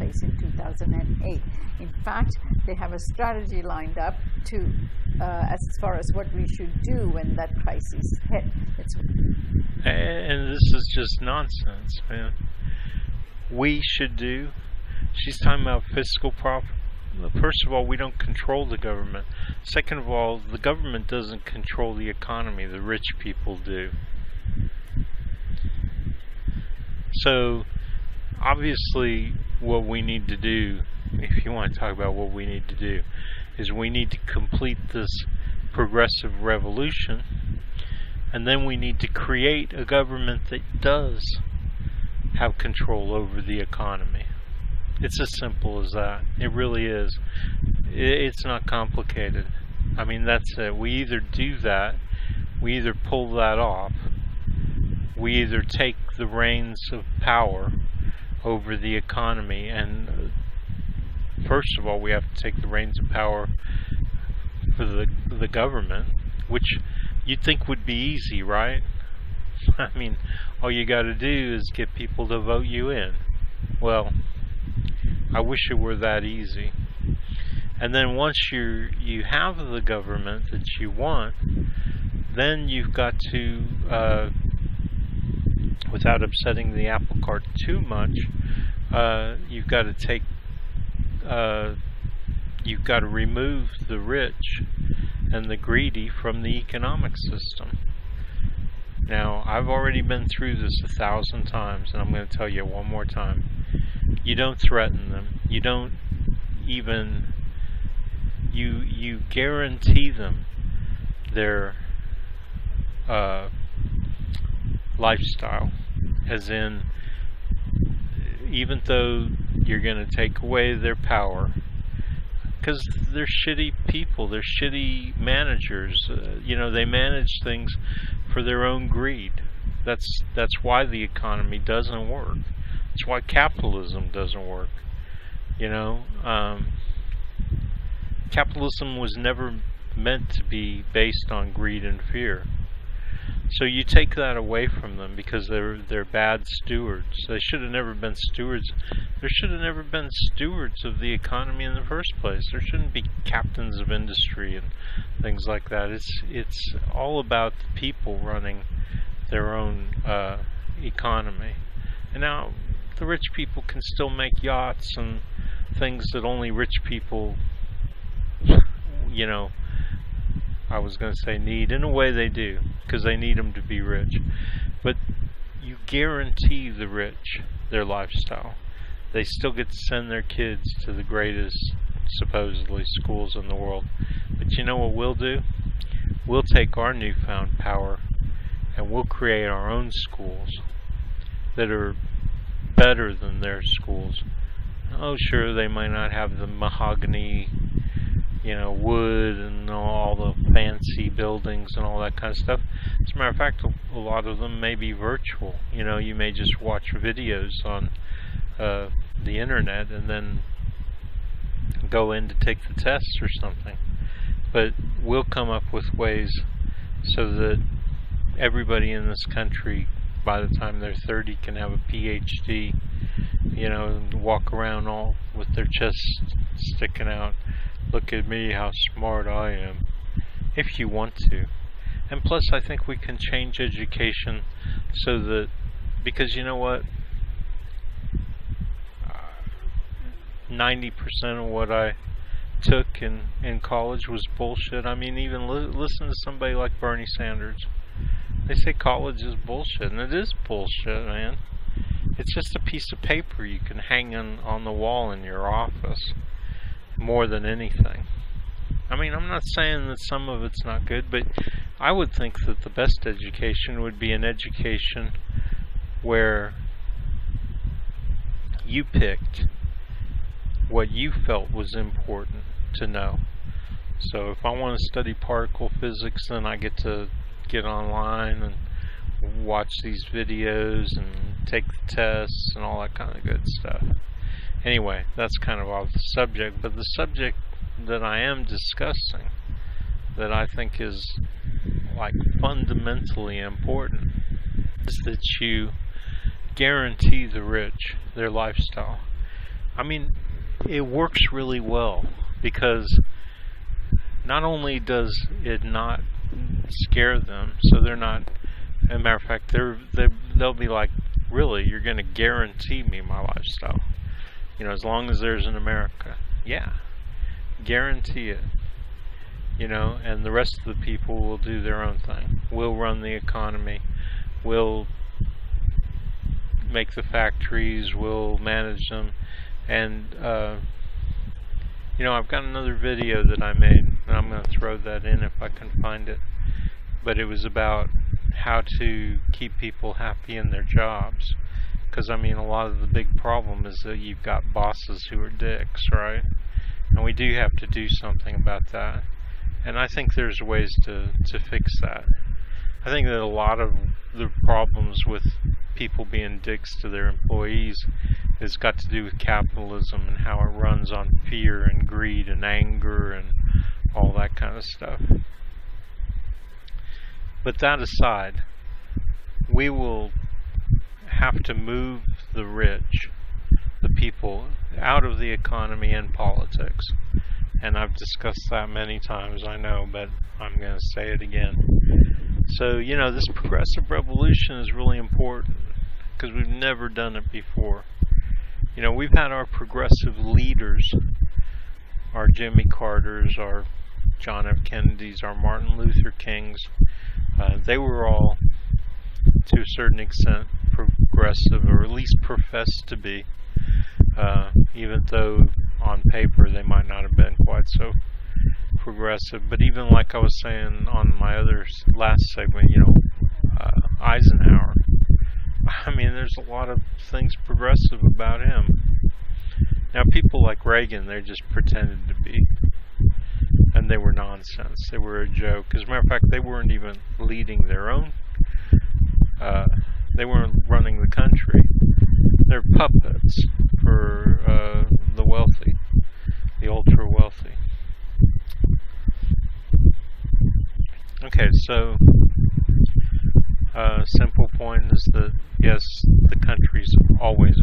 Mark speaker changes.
Speaker 1: place in 2008. In fact, they have a strategy lined up to, as far as what we should do when that crisis hit.
Speaker 2: And this is just nonsense, man. We should do. She's talking about fiscal profit. First of all, we don't control the government. Second of all, the government doesn't control the economy. The rich people do. So, obviously, what we need to do, if you want to talk about what we need to do, is we need to complete this progressive revolution, and then we need to create a government that does have control over the economy. It's as simple as that. It really is. It's not complicated. I mean, that's it. We either do that, we either pull that off, we either take the reins of power over the economy, and first of all, we have to take the reins of power for the government, which you'd think would be easy, right? I mean, all you got to do is get people to vote you in. Well, I wish it were that easy. And then once you have the government that you want, then you've got to, without upsetting the apple cart too much, you've got to remove the rich and the greedy from the economic system. Now, I've already been through this 1,000 times, and I'm going to tell you one more time. You don't threaten them. You don't even... You guarantee them their lifestyle. As in, even though you're going to take away their power, because they're shitty people, they're shitty managers. They manage things for their own greed. That's why the economy doesn't work. That's why capitalism doesn't work. Capitalism was never meant to be based on greed and fear. So you take that away from them because they're bad stewards. They should have never been stewards. There should have never been stewards of the economy in the first place. There shouldn't be captains of industry and things like that. It's all about the people running their own economy. And now the rich people can still make yachts and things that only rich people, I was going to say need. In a way they do, because they need them to be rich. But you guarantee the rich their lifestyle. They still get to send their kids to the greatest, supposedly, schools in the world. But you know what we'll do? We'll take our newfound power and we'll create our own schools that are better than their schools. Oh, sure, they might not have the mahogany, wood and all the fancy buildings and all that kind of stuff. As a matter of fact, a lot of them may be virtual. You may just watch videos on the internet and then go in to take the tests or something. But we'll come up with ways so that everybody in this country, by the time they're 30, can have a PhD, and walk around all with their chests sticking out. Look at me, how smart I am. If you want to. And plus, I think we can change education so that, because you know what? 90% of what I took in college was bullshit. I mean, even listen to somebody like Bernie Sanders. They say college is bullshit, and it is bullshit, man. It's just a piece of paper you can hang on the wall in your office, more than anything. I mean, I'm not saying that some of it's not good, but I would think that the best education would be an education where you picked what you felt was important to know. So if I want to study particle physics, then I get to get online and watch these videos and take the tests and all that kind of good stuff. Anyway, that's kind of off the subject, but the subject that I am discussing, that I think is like fundamentally important, is that you guarantee the rich their lifestyle. I mean, it works really well because not only does it not scare them, so they're not. As a matter of fact, they'll be like, really, you're going to guarantee me my lifestyle? You know, as long as there's an America. Yeah, guarantee it. You know, and the rest of the people will do their own thing. We'll run the economy. We'll make the factories. We'll manage them. And, you know, I've got another video that I made, and I'm going to throw that in if I can find it. But it was about how to keep people happy in their jobs. Because, I mean, a lot of the big problem is that you've got bosses who are dicks, right? And we do have to do something about that. And I think there's ways to fix that. I think that a lot of the problems with people being dicks to their employees has got to do with capitalism and how it runs on fear and greed and anger and all that kind of stuff. But that aside, we will have to move the rich, the people, out of the economy and politics. And I've discussed that many times, I know, but I'm going to say it again. So, you know, this progressive revolution is really important because we've never done it before. You know, we've had our progressive leaders, our Jimmy Carters, our John F. Kennedys, our Martin Luther Kings. They were all, to a certain extent, progressive, or at least professed to be, even though on paper they might not have been quite so progressive. But even like I was saying on my last segment, you know, Eisenhower, I mean, there's a lot of things progressive about him. Now, people like Reagan, they just pretended to be, and they were nonsense. They were a joke. As a matter of fact, they weren't even leading their own. They weren't running the country. They're puppets for the wealthy, the ultra wealthy. Okay, so simple point is that yes, the country's always